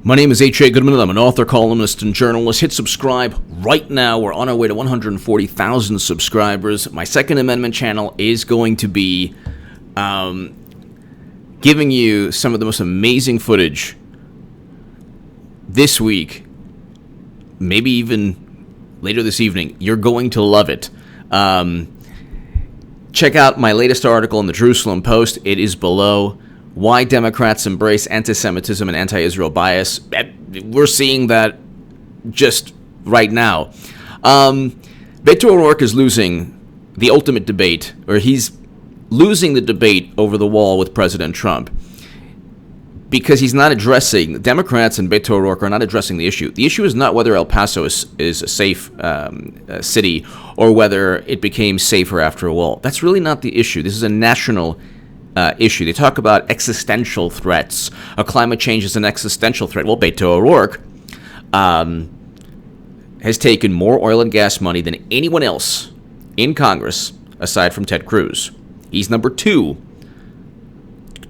My name is H.A. Goodman, and I'm an author, columnist, and journalist. Hit subscribe right now. We're on our way to 140,000 subscribers. My Second Amendment channel is going to be giving you some of the most amazing footage this week, maybe even later this evening. You're going to love it. Check out my latest article in the Jerusalem Post. It is below. Why Democrats embrace anti-Semitism and anti-Israel bias. We're seeing that just right now. Beto O'Rourke is losing the ultimate debate, or he's losing the debate over the wall with President Trump, because he's not addressing, Democrats and Beto O'Rourke are not addressing the issue. The issue is not whether El Paso is a safe city or whether it became safer after a wall. That's really not the issue. This is a national issue. They talk about existential threats. Climate change is an existential threat. Well, Beto O'Rourke has taken more oil and gas money than anyone else in Congress, aside from Ted Cruz. He's number two.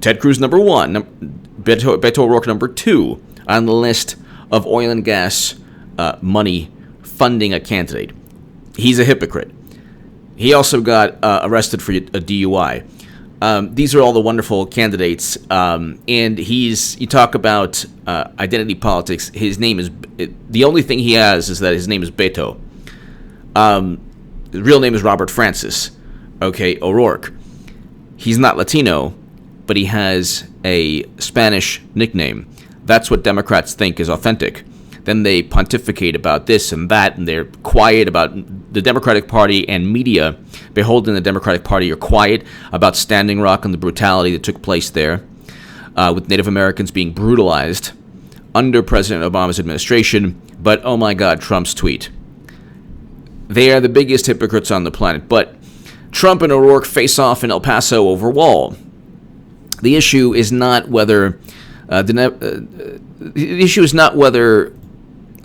Ted Cruz number one. Beto O'Rourke number two on the list of oil and gas money funding a candidate. He's a hypocrite. He also got arrested for a DUI. These are all the wonderful candidates, and you talk about identity politics. His name is, the only thing he has is that his name is Beto. His real name is Robert Francis, O'Rourke. He's not Latino, but he has a Spanish nickname. That's what Democrats think is authentic. Then they pontificate about this and that, and they're quiet about the Democratic Party, and media beholden the Democratic Party are quiet about Standing Rock and the brutality that took place there, with Native Americans being brutalized under President Obama's administration. But, oh my God, Trump's tweet. They are the biggest hypocrites on the planet. But Trump and O'Rourke face off in El Paso over wall. The issue is not whether the issue is not whether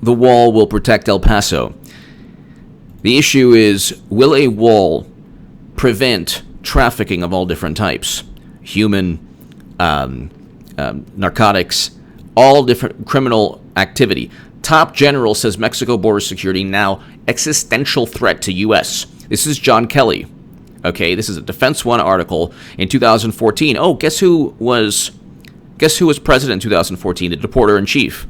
the wall will protect El Paso. The issue is, will a wall prevent trafficking of all different types? Human, narcotics, all different criminal activity. Top general says Mexico border security now existential threat to U.S. This is John Kelly. This is a Defense One article in 2014. Oh, guess who was president in 2014? The deporter-in-chief.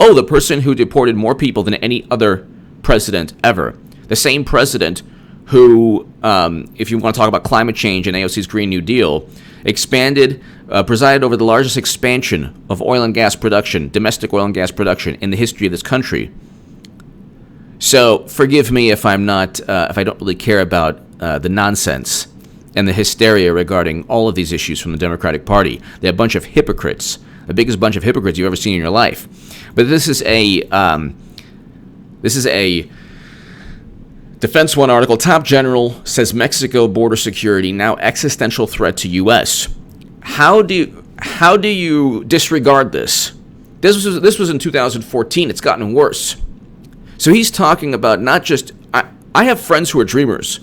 Oh, the person who deported more people than any other president ever. The same president who, if you want to talk about climate change and AOC's Green New Deal, presided over the largest expansion of oil and gas production, domestic oil and gas production in the history of this country. So forgive me if I'm not, if I don't really care about the nonsense and the hysteria regarding all of these issues from the Democratic Party. They're a bunch of hypocrites, the biggest bunch of hypocrites you've ever seen in your life. But this is a Defense One article. Top general says Mexico border security now existential threat to U.S. How do you disregard this? This was in 2014. It's gotten worse. So he's talking about not just. I have friends who are dreamers.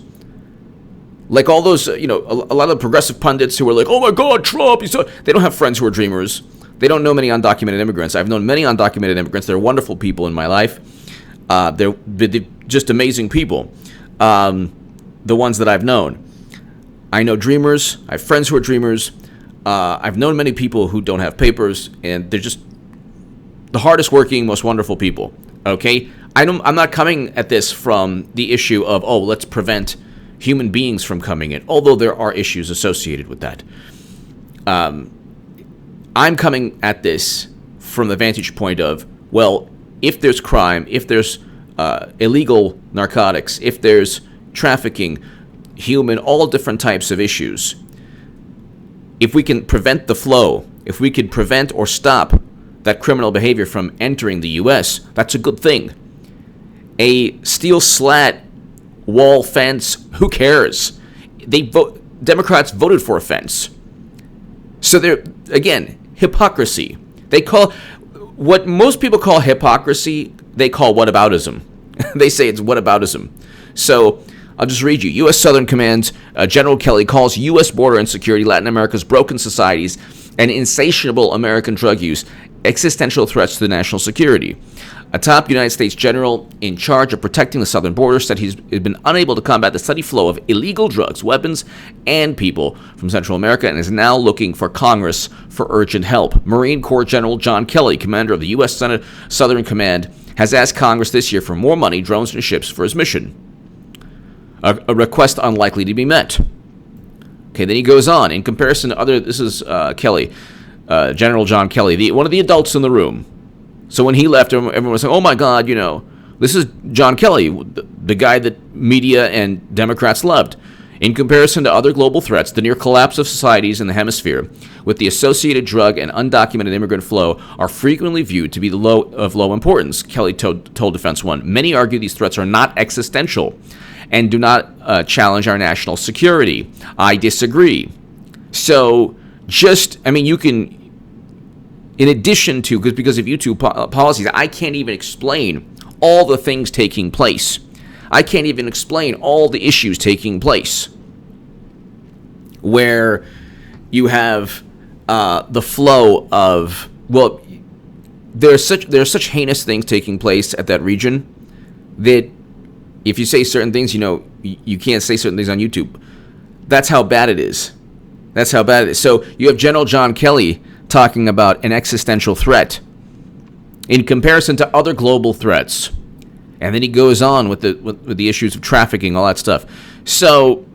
Like all those, a lot of progressive pundits who are like, oh my God, Trump. They don't have friends who are dreamers. They don't know many undocumented immigrants. I've known many undocumented immigrants. They're wonderful people in my life. They're just amazing people. The ones that I've known. I know dreamers. I have friends who are dreamers. I've known many people who don't have papers, and they're just the hardest working, most wonderful people. I'm not coming at this from the issue of, let's prevent human beings from coming in, although there are issues associated with that. I'm coming at this from the vantage point of, well, if there's crime, if there's illegal narcotics, if there's trafficking, all different types of issues, if we can prevent the flow, if we can prevent or stop that criminal behavior from entering the U.S., that's a good thing. A steel slat wall fence, who cares? Democrats voted for a fence. So they're, again, hypocrisy. They call, what most people call hypocrisy, they call whataboutism. They say it's whataboutism. So I'll just read you. U.S. Southern Command General Kelly calls U.S. border insecurity Latin America's broken societies and insatiable American drug use existential threats to the national security. A top United States general in charge of protecting the southern border said he's been unable to combat the steady flow of illegal drugs, weapons, and people from Central America and is now looking for Congress for urgent help. Marine Corps General John Kelly, commander of the U.S. Senate Southern Command, has asked Congress this year for more money, drones, and ships for his mission. A request unlikely to be met. Okay, then he goes on. In comparison to other, this is Kelly, General John Kelly, one of the adults in the room. So when he left, everyone was saying, oh my God, this is John Kelly, the guy that media and Democrats loved. In comparison to other global threats, the near collapse of societies in the hemisphere with the associated drug and undocumented immigrant flow are frequently viewed to be of low importance, Kelly told Defense One. Many argue these threats are not existential and do not challenge our national security. I disagree. So you can... In addition to, because of YouTube policies, I can't even explain all the things taking place. I can't even explain all the issues taking place. Where you have the flow of, there's such heinous things taking place at that region that if you say certain things, you can't say certain things on YouTube. That's how bad it is. That's how bad it is. So you have General John Kelly talking about an existential threat in comparison to other global threats. And then he goes on with the issues of trafficking, all that stuff. So,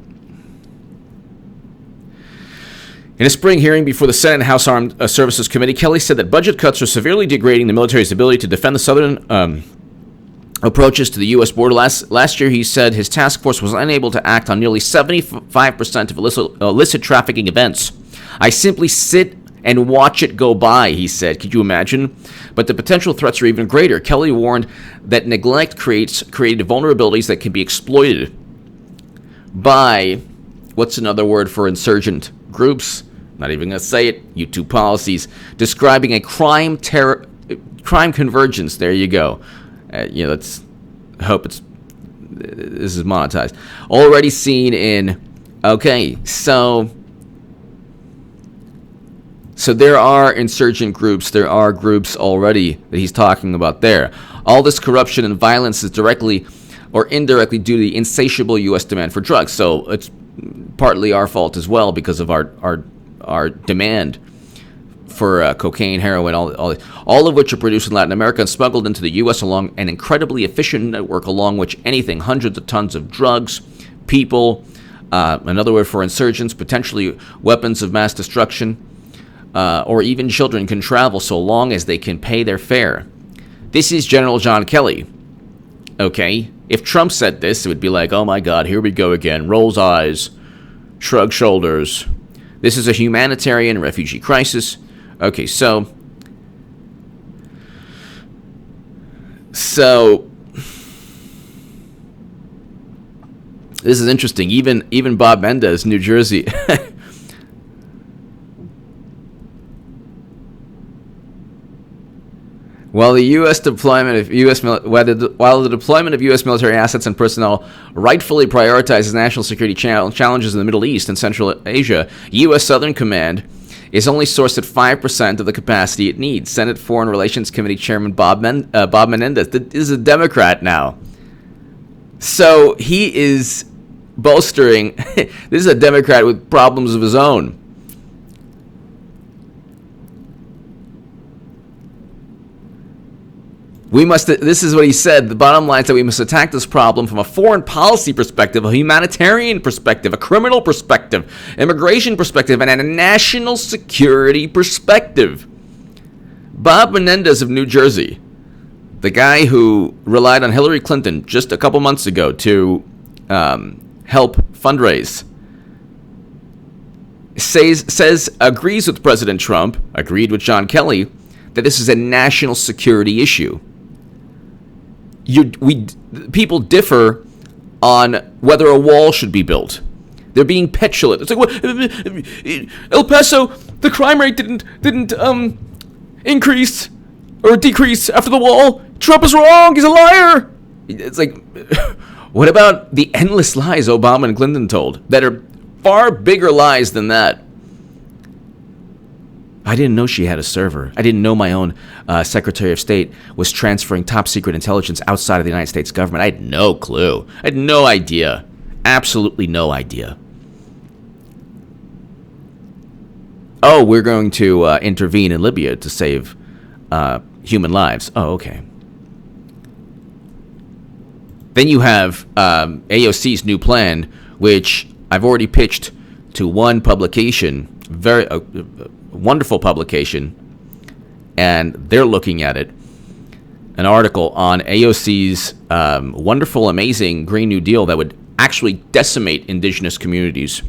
in a spring hearing before the Senate and House Armed Services Committee, Kelly said that budget cuts are severely degrading the military's ability to defend the southern approaches to the U.S. border. Last year, he said his task force was unable to act on nearly 75% of illicit trafficking events. I simply sit and watch it go by, he said. Could you imagine? But the potential threats are even greater. Kelly warned that neglect created vulnerabilities that can be exploited by, what's another word for insurgent groups? Not even going to say it. YouTube policies, describing a crime convergence. There you go. Let's hope this is monetized. Already seen in, okay, So there are insurgent groups, there are groups already that he's talking about there. All this corruption and violence is directly or indirectly due to the insatiable U.S. demand for drugs. So it's partly our fault as well because of our demand for cocaine, heroin, all of which are produced in Latin America and smuggled into the U.S. along an incredibly efficient network along which hundreds of tons of drugs, people, another word for insurgents, potentially weapons of mass destruction, or even children can travel so long as they can pay their fare. This is General John Kelly. Okay? If Trump said this, it would be like, oh my God, here we go again. Rolls eyes, shrug shoulders. This is a humanitarian refugee crisis. Okay, so this is interesting. Even Bob Menendez, New Jersey. While the deployment of U.S. military assets and personnel rightfully prioritizes national security challenges in the Middle East and Central Asia, U.S. Southern Command is only sourced at 5% of the capacity it needs. Senate Foreign Relations Committee Chairman Bob Menendez is a Democrat now. So he is bolstering. This is a Democrat with problems of his own. This is what he said. The bottom line is that we must attack this problem from a foreign policy perspective, a humanitarian perspective, a criminal perspective, immigration perspective, and a national security perspective. Bob Menendez of New Jersey, the guy who relied on Hillary Clinton just a couple months ago to help fundraise, agrees with President Trump, agreed with John Kelly, that this is a national security issue. People differ on whether a wall should be built. They're being petulant. It's like, what? El Paso, the crime rate didn't increase or decrease after the wall. Trump is wrong. He's a liar. It's like, what about the endless lies Obama and Clinton told that are far bigger lies than that? I didn't know she had a server. I didn't know my own Secretary of State was transferring top secret intelligence outside of the United States government. I had no clue. I had no idea. Absolutely no idea. Oh, we're going to intervene in Libya to save human lives. Oh, okay. Then you have AOC's new plan, which I've already pitched to one publication, very wonderful publication, and they're looking at it. An article on AOC's wonderful, amazing Green New Deal that would actually decimate indigenous communities.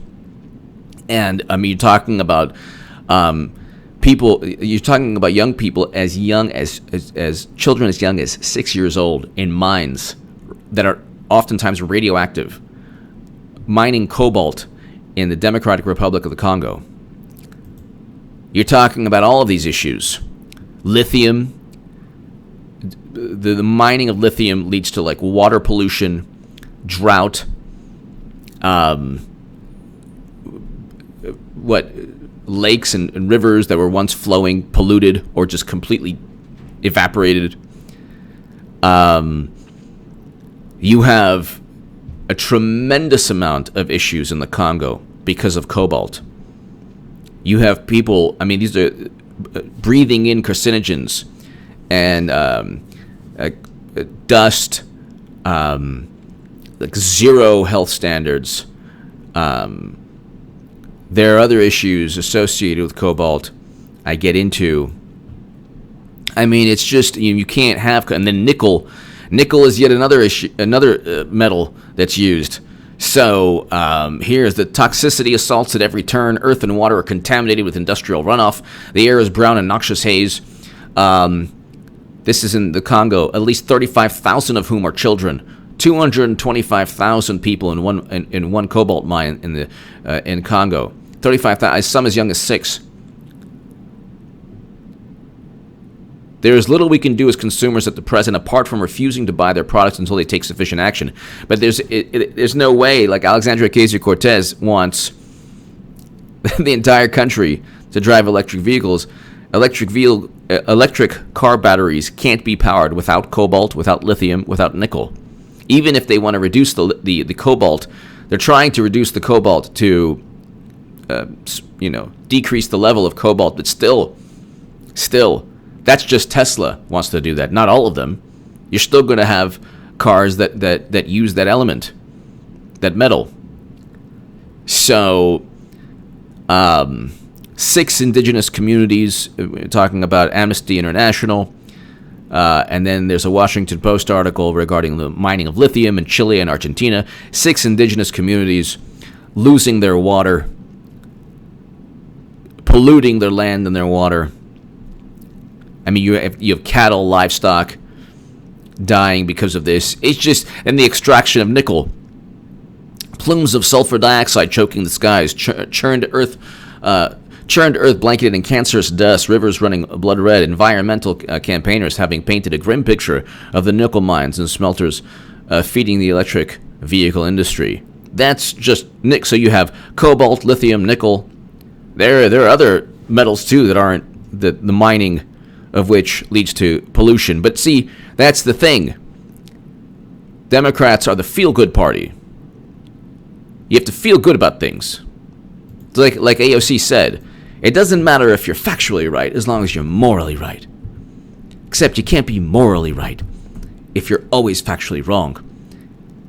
And you're talking about people. You're talking about young people as young as children as young as 6 years old in mines that are oftentimes radioactive, mining cobalt in the Democratic Republic of the Congo. You're talking about all of these issues. Lithium. The mining of lithium leads to like water pollution, drought, lakes and rivers that were once flowing polluted or just completely evaporated. You have a tremendous amount of issues in the Congo because of cobalt. You have people, these are breathing in carcinogens and dust, like zero health standards. There are other issues associated with cobalt I get into. It's just, you can't have, and then nickel. Nickel is yet another issue, another metal that's used. So here's the toxicity assaults at every turn. Earth and water are contaminated with industrial runoff. The air is brown and noxious haze. This is in the Congo. At least 35,000 of whom are children. 225,000 people in one cobalt mine in Congo. 35,000, some as young as 6. There is little we can do as consumers at the present, apart from refusing to buy their products until they take sufficient action. But there's no way, like Alexandria Ocasio-Cortez wants the entire country to drive electric vehicles. Electric car batteries can't be powered without cobalt, without lithium, without nickel. Even if they want to reduce the cobalt, they're trying to reduce the cobalt to, decrease the level of cobalt. But still, that's just Tesla wants to do that. Not all of them. You're still going to have cars that use that element, that metal. So, 6 indigenous communities, we're talking about Amnesty International, and then there's a Washington Post article regarding the mining of lithium in Chile and Argentina. 6 indigenous communities losing their water, polluting their land and their water. You have cattle, livestock dying because of this. It's just, and the extraction of nickel, plumes of sulfur dioxide choking the skies, churned earth blanketed in cancerous dust, rivers running blood red, environmental campaigners having painted a grim picture of the nickel mines and smelters feeding the electric vehicle industry. That's just nickel. So you have cobalt, lithium, nickel. There are other metals too that aren't the mining of which leads to pollution. But see, that's the thing. Democrats are the feel-good party. You have to feel good about things. Like AOC said, it doesn't matter if you're factually right as long as you're morally right. Except you can't be morally right if you're always factually wrong.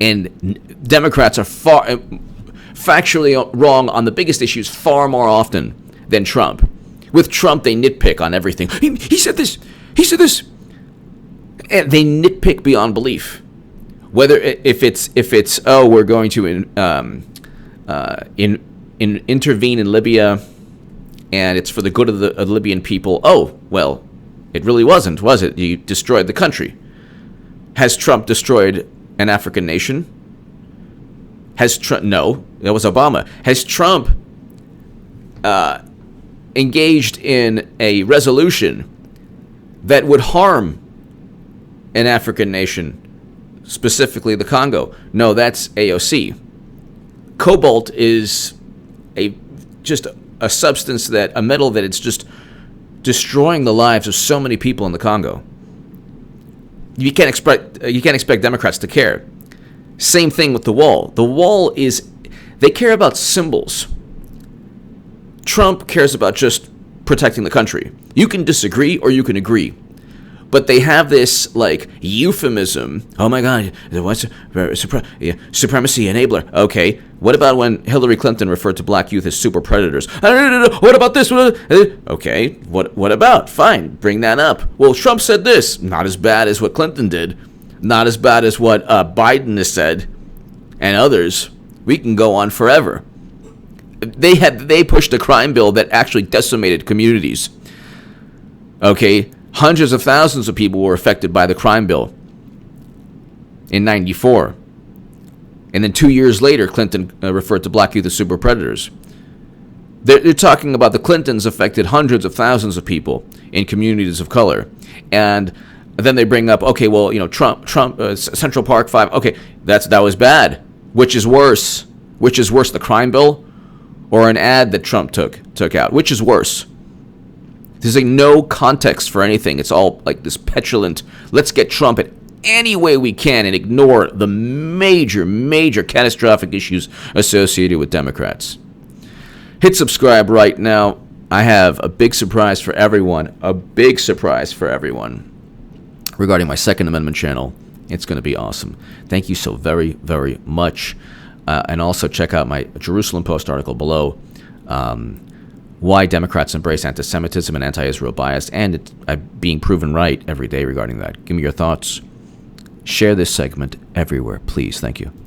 And Democrats are factually wrong on the biggest issues far more often than Trump. With Trump, they nitpick on everything. He said this. He said this. And they nitpick beyond belief. Whether if it's we're going to intervene in Libya, and it's for the good of the Libyan people. Oh, well, it really wasn't, was it? You destroyed the country. Has Trump destroyed an African nation? No, that was Obama. Has Trump engaged in a resolution that would harm an African nation, specifically the Congo? No, that's AOC. Cobalt is just a substance, a metal that it's just destroying the lives of so many people in the Congo. You can't expect Democrats to care. Same thing with the wall. The wall is, they care about symbols. Trump cares about just protecting the country. You can disagree or you can agree. But they have this, like, euphemism. Oh my God, supremacy enabler. Okay, what about when Hillary Clinton referred to black youth as super predators? What about this? Okay, what about? Fine, bring that up. Well, Trump said this. Not as bad as what Clinton did. Not as bad as what Biden has said. And others. We can go on forever. They pushed a crime bill that actually decimated communities. Okay, hundreds of thousands of people were affected by the crime bill in '94. And then 2 years later, Clinton referred to black youth as super predators. They're talking about the Clintons affected hundreds of thousands of people in communities of color. And then they bring up, okay, well, Trump, Central Park 5. Okay, that was bad. Which is worse? Which is worse, the crime bill or an ad that Trump took out? Which is worse? There's no context for anything. It's all like this petulant, let's get Trump in any way we can and ignore the major catastrophic issues associated with Democrats. Hit subscribe right now. I have a big surprise for everyone. Regarding my Second Amendment channel. It's going to be awesome. Thank you so very, very much. And also check out my Jerusalem Post article below. Why Democrats embrace anti-Semitism and anti-Israel bias, and it's being proven right every day regarding that. Give me your thoughts. Share this segment everywhere, please. Thank you.